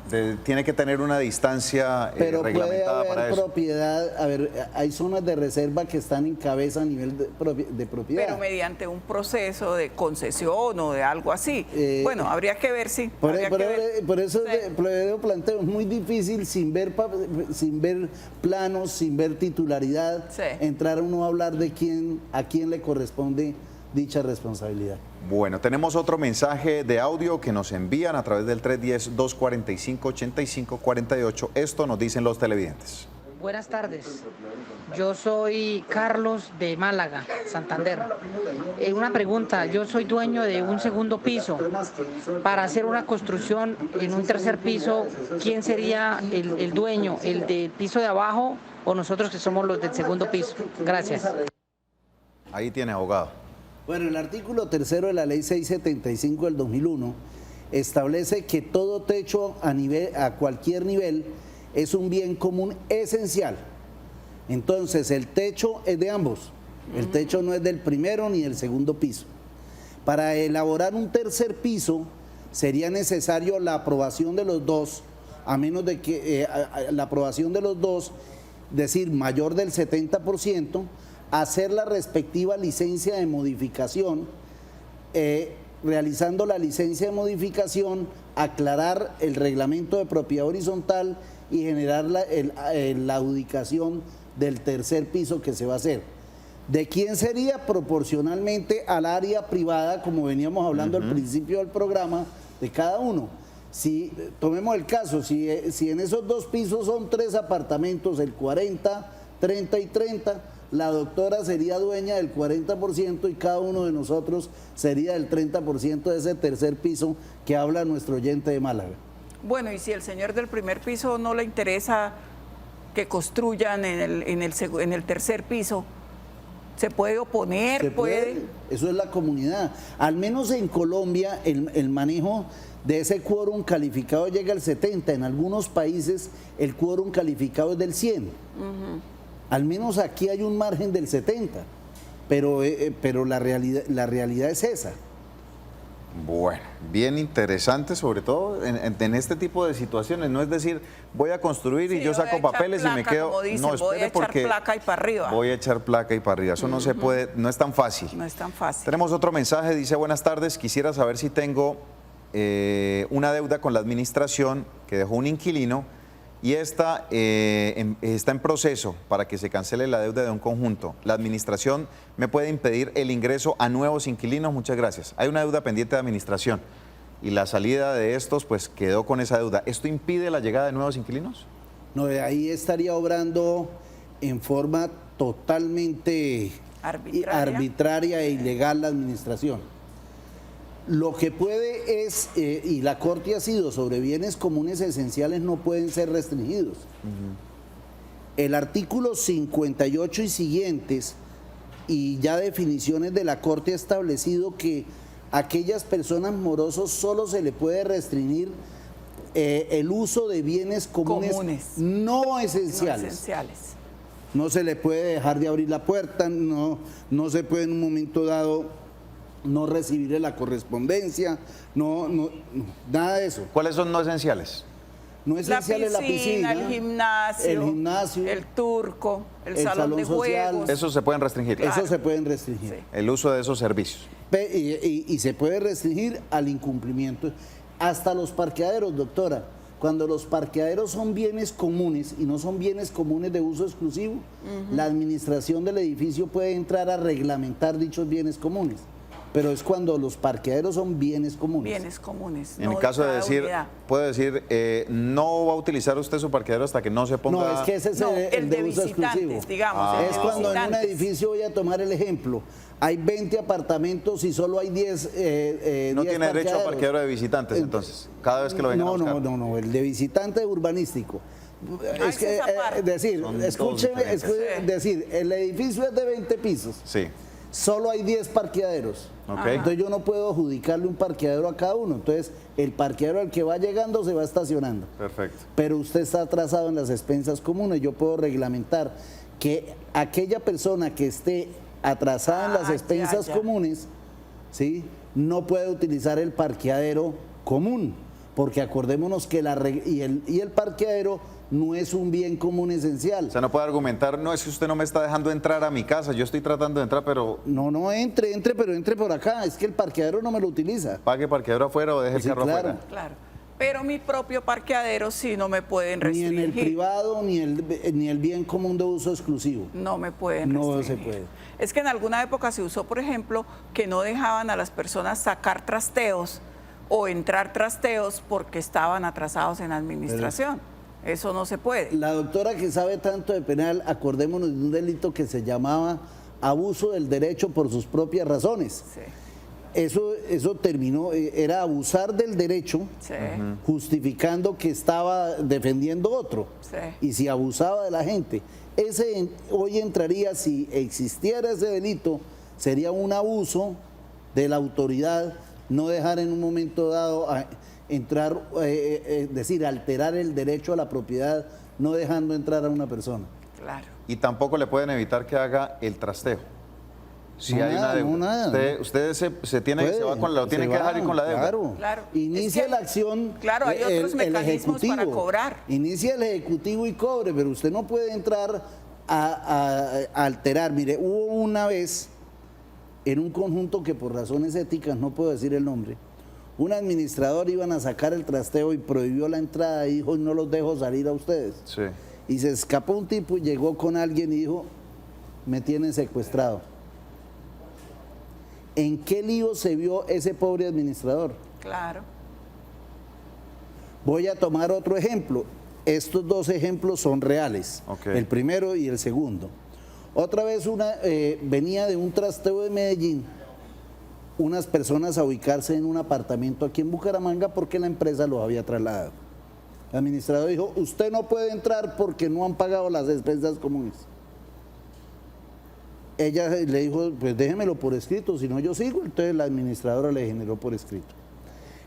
Speaker 1: Tiene que tener una distancia reglamentada para eso.
Speaker 3: Pero puede haber propiedad, hay zonas de reserva que están en cabeza a nivel de propiedad.
Speaker 2: Pero mediante un proceso de concesión o de algo así. Bueno, habría que ver si...
Speaker 3: Por eso planteo, es muy difícil sin ver planos, sin ver titularidad, entrar uno a hablar de a quién le corresponde dicha responsabilidad.
Speaker 1: Bueno, tenemos otro mensaje de audio que nos envían a través del 310-245-8548. Esto nos dicen los televidentes.
Speaker 10: Buenas tardes, yo soy Carlos de Málaga, Santander. Una pregunta, yo soy dueño de un segundo piso. Para hacer una construcción en un tercer piso, ¿quién sería el dueño? ¿El del piso de abajo o nosotros que somos los del segundo piso? Gracias.
Speaker 1: Ahí tiene, abogado.
Speaker 3: Bueno, el artículo 3 de la ley 675 del 2001 establece que todo techo a cualquier nivel es un bien común esencial. Entonces, el techo es de ambos. El techo no es del primero ni del segundo piso. Para elaborar un tercer piso sería necesario la aprobación de los dos, a menos de que la aprobación de los dos, decir mayor del 70%, hacer la respectiva licencia de modificación, realizando la licencia de modificación, aclarar el reglamento de propiedad horizontal y generar la adjudicación del tercer piso que se va a hacer. ¿De quién sería? Proporcionalmente al área privada, como veníamos hablando al principio del programa, de cada uno. Si tomemos el caso, si en esos dos pisos son 3 apartamentos, el 40, 30 y 30, la doctora sería dueña del 40% y cada uno de nosotros sería del 30% de ese tercer piso que habla nuestro oyente de Málaga.
Speaker 2: Bueno, y si el señor del primer piso no le interesa que construyan en el tercer piso, ¿se puede oponer?
Speaker 3: Se puede. Eso es la comunidad. Al menos en Colombia el manejo de ese quórum calificado llega al 70%. En algunos países el quórum calificado es del 100%. Al menos aquí hay un margen del 70%, pero la realidad es esa.
Speaker 1: Bueno, bien interesante, sobre todo en este tipo de situaciones. No es decir, voy a construir y yo saco papeles y me quedo.
Speaker 2: Como dicen, no, espere, voy a echar placa y para arriba.
Speaker 1: Voy a echar placa y para arriba. Eso no se puede, no es tan fácil.
Speaker 2: No es tan fácil.
Speaker 1: Tenemos otro mensaje, dice: buenas tardes, quisiera saber si tengo una deuda con la administración que dejó un inquilino y esta está en proceso para que se cancele la deuda de un conjunto. La administración me puede impedir el ingreso a nuevos inquilinos. Muchas gracias. Hay una deuda pendiente de administración y la salida de estos pues quedó con esa deuda. ¿Esto impide la llegada de nuevos inquilinos?
Speaker 3: No, ahí estaría obrando en forma totalmente arbitraria e ilegal la administración. Lo que puede es, y la Corte ha sido, sobre bienes comunes esenciales no pueden ser restringidos. El artículo 58 y siguientes, y ya definiciones de la Corte, ha establecido que a aquellas personas morosos solo se le puede restringir el uso de bienes comunes no esenciales. No se le puede dejar de abrir la puerta, no se puede en un momento dado no recibir la correspondencia, nada de eso.
Speaker 1: ¿Cuáles son no esenciales?
Speaker 3: No esenciales la piscina,
Speaker 2: el gimnasio, el turco, el salón de juegos.
Speaker 1: Eso se pueden restringir.
Speaker 3: Claro. Eso se pueden restringir.
Speaker 2: Sí.
Speaker 1: El uso de esos servicios.
Speaker 3: Y se puede restringir al incumplimiento. Hasta los parqueaderos, doctora. Cuando los parqueaderos son bienes comunes y no son bienes comunes de uso exclusivo, la administración del edificio puede entrar a reglamentar dichos bienes comunes. Pero es cuando los parqueaderos son bienes comunes.
Speaker 2: Bienes comunes.
Speaker 1: En el caso de decir, puede decir, no va a utilizar usted su parqueadero hasta que no se ponga...
Speaker 3: No, es que ese es el de uso exclusivo.
Speaker 2: Digamos,
Speaker 3: es cuando en un edificio, voy a tomar el ejemplo, hay 20 apartamentos y solo hay 10
Speaker 1: no tiene derecho a parqueadero de visitantes, entonces, cada vez que lo vengan a buscar.
Speaker 3: No, el de visitante urbanístico. Es que, escúcheme, decir, el edificio es de 20 pisos.
Speaker 1: Sí.
Speaker 3: Solo hay 10 parqueaderos.
Speaker 1: Okay.
Speaker 3: Entonces yo no puedo adjudicarle un parqueadero a cada uno. Entonces el parqueadero al que va llegando se va estacionando.
Speaker 1: Perfecto.
Speaker 3: Pero usted está atrasado en las expensas comunes. Yo puedo reglamentar que aquella persona que esté atrasada en las expensas comunes, ¿sí?, no puede utilizar el parqueadero común. Porque acordémonos que el parqueadero no es un bien común esencial.
Speaker 1: O sea, no puede argumentar, no, es que usted no me está dejando entrar a mi casa, yo estoy tratando de entrar, pero...
Speaker 3: No entre, pero entre por acá, es que el parqueadero no me lo utiliza.
Speaker 1: Pague parqueadero afuera o deje el carro afuera.
Speaker 2: Claro, pero mi propio parqueadero sí no me pueden restringir.
Speaker 3: Ni en el privado, ni el bien común de uso exclusivo.
Speaker 2: No me pueden restringir.
Speaker 3: No se puede.
Speaker 2: Es que en alguna época se usó, por ejemplo, que no dejaban a las personas sacar trasteos o entrar trasteos porque estaban atrasados en administración. Eso no se puede.
Speaker 3: La doctora que sabe tanto de penal, acordémonos de un delito que se llamaba abuso del derecho por sus propias razones.
Speaker 2: Sí.
Speaker 3: Eso terminó, era abusar del derecho, justificando que estaba defendiendo otro. Sí. Y si abusaba de la gente, hoy entraría, si existiera ese delito, sería un abuso de la autoridad, no dejar en un momento dado entrar, alterar el derecho a la propiedad, no dejando entrar a una persona.
Speaker 2: Claro.
Speaker 1: Y tampoco le pueden evitar que haga el trasteo. Si
Speaker 3: no
Speaker 1: hay
Speaker 3: nada,
Speaker 1: una deuda.
Speaker 3: no nada.
Speaker 1: Usted se tiene se va con lo tiene que dejar ir con la deuda.
Speaker 2: Claro.
Speaker 3: Inicia
Speaker 2: es que
Speaker 3: la acción.
Speaker 2: Claro, hay otros mecanismos para cobrar.
Speaker 3: Inicia el ejecutivo y cobre, pero usted no puede entrar a alterar. Mire, hubo una vez en un conjunto que por razones éticas no puedo decir el nombre. Un administrador iban a sacar el trasteo y prohibió la entrada y dijo, no los dejo salir a ustedes.
Speaker 1: Sí.
Speaker 3: Y se escapó un tipo y llegó con alguien y dijo, me tienen secuestrado. ¿En qué lío se vio ese pobre administrador?
Speaker 2: Claro.
Speaker 3: Voy a tomar otro ejemplo. Estos dos ejemplos son reales.
Speaker 1: Okay.
Speaker 3: El primero y el segundo. Otra vez venía de un trasteo de Medellín unas personas a ubicarse en un apartamento aquí en Bucaramanga porque la empresa los había trasladado. El administrador dijo, usted no puede entrar porque no han pagado las expensas comunes. Ella le dijo, pues déjemelo por escrito, si no yo sigo. Entonces la administradora le generó por escrito.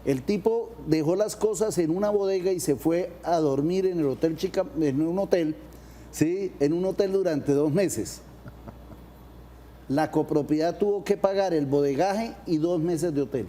Speaker 3: El tipo dejó las cosas en una bodega y se fue a dormir en el hotel en un hotel, ¿sí? En un hotel durante 2 meses. La copropiedad tuvo que pagar el bodegaje y 2 meses de hotel.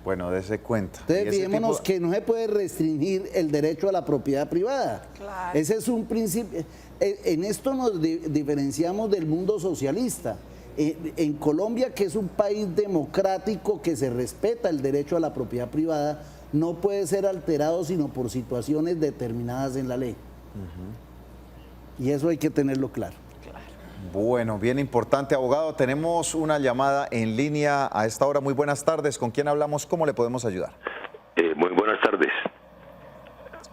Speaker 1: Bueno, dése cuenta.
Speaker 3: Entonces, fijémonos que no se puede restringir el derecho a la propiedad privada.
Speaker 2: Claro.
Speaker 3: Ese es un principio. En esto nos diferenciamos del mundo socialista. En Colombia, que es un país democrático, que se respeta el derecho a la propiedad privada, no puede ser alterado sino por situaciones determinadas en la ley. Y eso hay que tenerlo claro.
Speaker 1: Bueno, bien importante, abogado. Tenemos una llamada en línea a esta hora. Muy buenas tardes. ¿Con quién hablamos? ¿Cómo le podemos ayudar?
Speaker 11: Muy buenas tardes.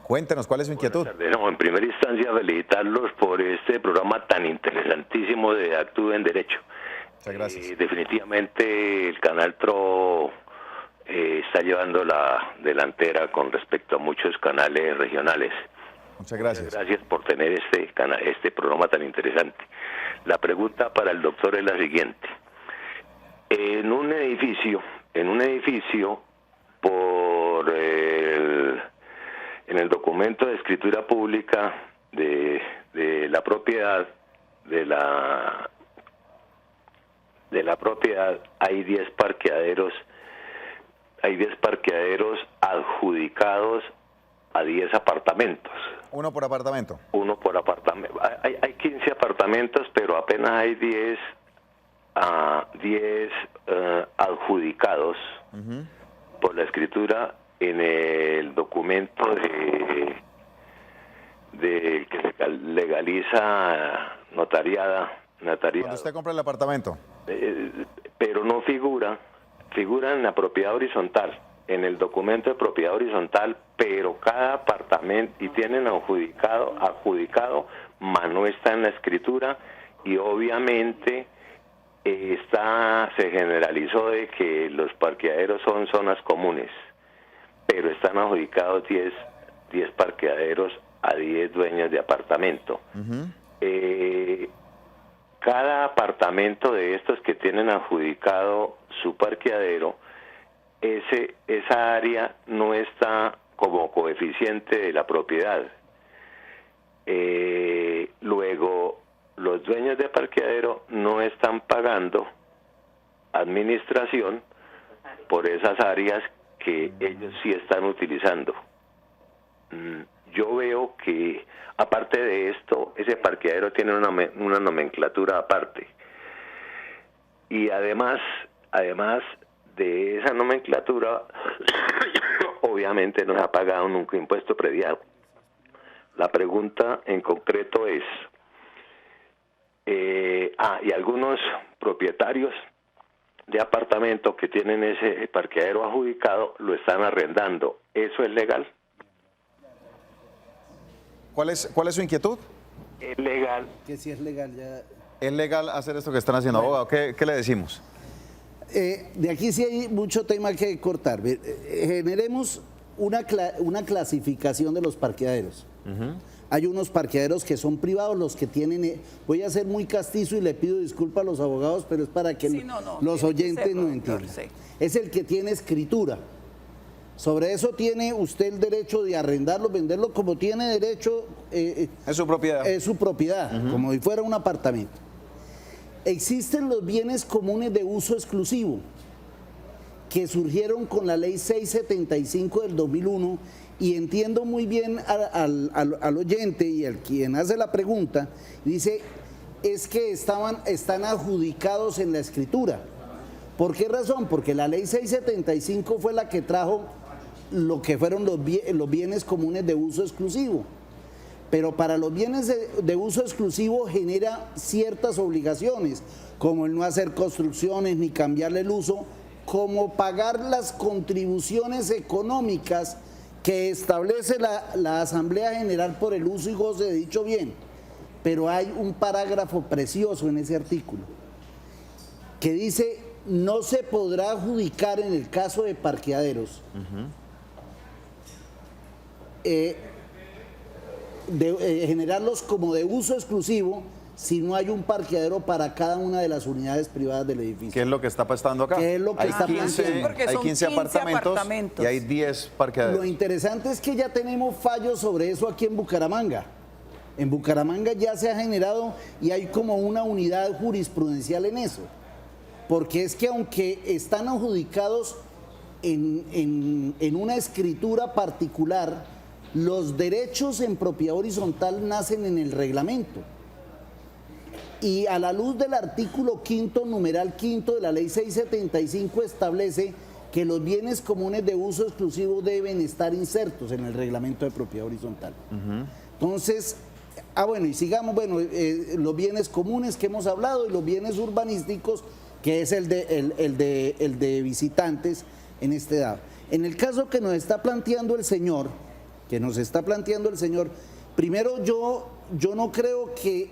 Speaker 1: Cuéntenos, ¿cuál es su inquietud?
Speaker 11: No, en primera instancia, felicitarlos por este programa tan interesantísimo de Actúe en Derecho.
Speaker 1: Muchas gracias.
Speaker 11: Definitivamente el canal TRO está llevando la delantera con respecto a muchos canales regionales.
Speaker 1: Muchas gracias.
Speaker 11: Muchas gracias por tener este programa tan interesante. La pregunta para el doctor es la siguiente. En un edificio en el documento de escritura pública de la propiedad de la propiedad hay 10 parqueaderos adjudicados a 10 apartamentos.
Speaker 1: ¿Uno por apartamento?
Speaker 11: Uno por apartamento. Hay 15 apartamentos, pero apenas hay 10 adjudicados por la escritura en el documento de que se legaliza notariada.
Speaker 1: Cuando usted compra el apartamento.
Speaker 11: Pero no figura en la propiedad horizontal, en el documento de propiedad horizontal, pero cada apartamento, y tienen adjudicado, mas no está en la escritura, y obviamente se generalizó de que los parqueaderos son zonas comunes, pero están adjudicados 10 parqueaderos a 10 dueños de apartamento. Cada apartamento de estos que tienen adjudicado su parqueadero, esa área no está como coeficiente de la propiedad. Luego, los dueños de parqueadero no están pagando administración por esas áreas que ellos sí están utilizando. Yo veo que, aparte de esto, ese parqueadero tiene una nomenclatura aparte. Y además de esa nomenclatura, obviamente no se ha pagado nunca impuesto predial. La pregunta en concreto es, y algunos propietarios de apartamentos que tienen ese parqueadero adjudicado lo están arrendando. ¿Eso es legal?
Speaker 1: ¿Cuál es su inquietud?
Speaker 11: Es legal.
Speaker 3: Que si es legal ya.
Speaker 1: ¿Es legal hacer esto que están haciendo, abogado? ¿Qué le decimos?
Speaker 3: De aquí sí hay mucho tema que cortar. Generemos una clasificación de los parqueaderos. Hay unos parqueaderos que son privados, los que tienen... Voy a ser muy castizo y le pido disculpas a los abogados, pero es para que los oyentes no entiendan. Sí. Es el que tiene escritura. Sobre eso tiene usted el derecho de arrendarlo, venderlo, como tiene derecho... es
Speaker 1: su propiedad.
Speaker 3: Es su propiedad, como si fuera un apartamento. Existen los bienes comunes de uso exclusivo, que surgieron con la ley 675 del 2001, y entiendo muy bien al oyente y al quien hace la pregunta, dice, es que están adjudicados en la escritura. ¿Por qué razón? Porque la ley 675 fue la que trajo lo que fueron los bienes comunes de uso exclusivo. Pero para los bienes de uso exclusivo genera ciertas obligaciones, como el no hacer construcciones ni cambiarle el uso, como pagar las contribuciones económicas que establece la Asamblea General por el uso y goce de dicho bien. Pero hay un parágrafo precioso en ese artículo que dice: no se podrá adjudicar en el caso de parqueaderos generarlos como de uso exclusivo si no hay un parqueadero para cada una de las unidades privadas del edificio.
Speaker 1: ¿Qué es lo que está pasando acá?
Speaker 3: ¿Qué es lo que
Speaker 1: hay
Speaker 3: está
Speaker 1: 15,
Speaker 3: pasando?
Speaker 1: hay 15 apartamentos y hay 10 parqueaderos.
Speaker 3: Lo interesante es que ya tenemos fallos sobre eso aquí en Bucaramanga. En Bucaramanga ya se ha generado y hay como una unidad jurisprudencial en eso. Porque es que aunque están adjudicados en una escritura particular, los derechos en propiedad horizontal nacen en el reglamento. Y a la luz del artículo 5º, numeral 5 de la ley 675 establece que los bienes comunes de uso exclusivo deben estar insertos en el reglamento de propiedad horizontal. Entonces, bueno, y sigamos, bueno, los bienes comunes que hemos hablado y los bienes urbanísticos, que es el de visitantes en este dado. En el caso que nos está planteando el señor, primero yo no creo que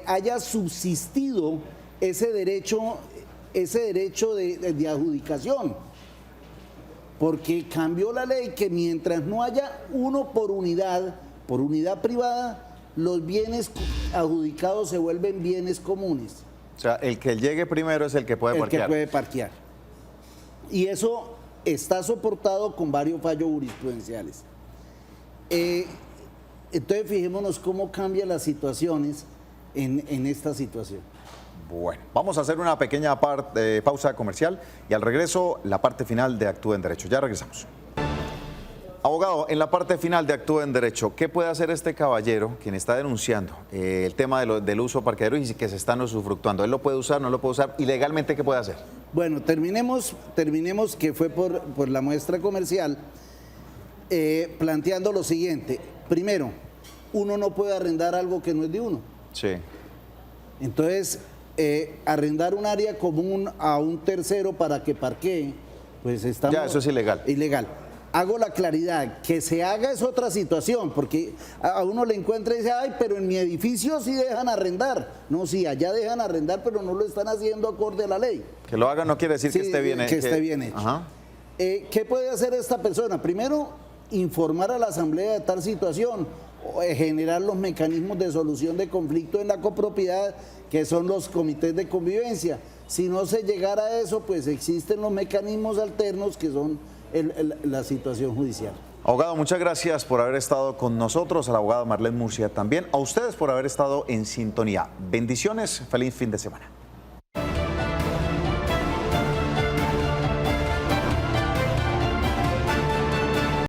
Speaker 3: haya subsistido ese derecho de adjudicación, porque cambió la ley que mientras no haya uno por unidad privada, los bienes adjudicados se vuelven bienes comunes.
Speaker 1: O sea, el que llegue primero es el que puede parquear.
Speaker 3: El que puede parquear. Y eso está soportado con varios fallos jurisprudenciales. Entonces fijémonos cómo cambian las situaciones en esta situación.
Speaker 1: Bueno, vamos a hacer una pequeña pausa comercial y al regreso la parte final de Actúa en Derecho. Ya regresamos. Abogado, en la parte final de Actúa en Derecho, ¿qué puede hacer este caballero quien está denunciando el tema del uso de parqueadero y que se están usufructuando? ¿Él lo puede usar, no lo puede usar? ¿Y legalmente qué puede hacer?
Speaker 3: Bueno, terminemos que fue por la muestra comercial, planteando lo siguiente. Primero, uno no puede arrendar algo que no es de uno.
Speaker 1: Sí.
Speaker 3: Entonces, arrendar un área común a un tercero para que parquee, pues estamos...
Speaker 1: Ya, eso es ilegal.
Speaker 3: Ilegal. Hago la claridad, que se haga es otra situación, porque a uno le encuentra y dice, ay, pero en mi edificio sí dejan arrendar. No, sí, allá dejan arrendar, pero no lo están haciendo acorde a la ley.
Speaker 1: Que lo hagan no quiere decir que esté bien hecho.
Speaker 3: Que esté bien hecho.
Speaker 1: Ajá.
Speaker 3: ¿Qué puede hacer esta persona? Primero, informar a la asamblea de tal situación, generar los mecanismos de solución de conflicto en la copropiedad, que son los comités de convivencia. Si no se llegara a eso, pues existen los mecanismos alternos que son la situación judicial.
Speaker 1: Abogado, muchas gracias por haber estado con nosotros, a la abogada Marlene Murcia también, a ustedes por haber estado en sintonía. Bendiciones, feliz fin de semana.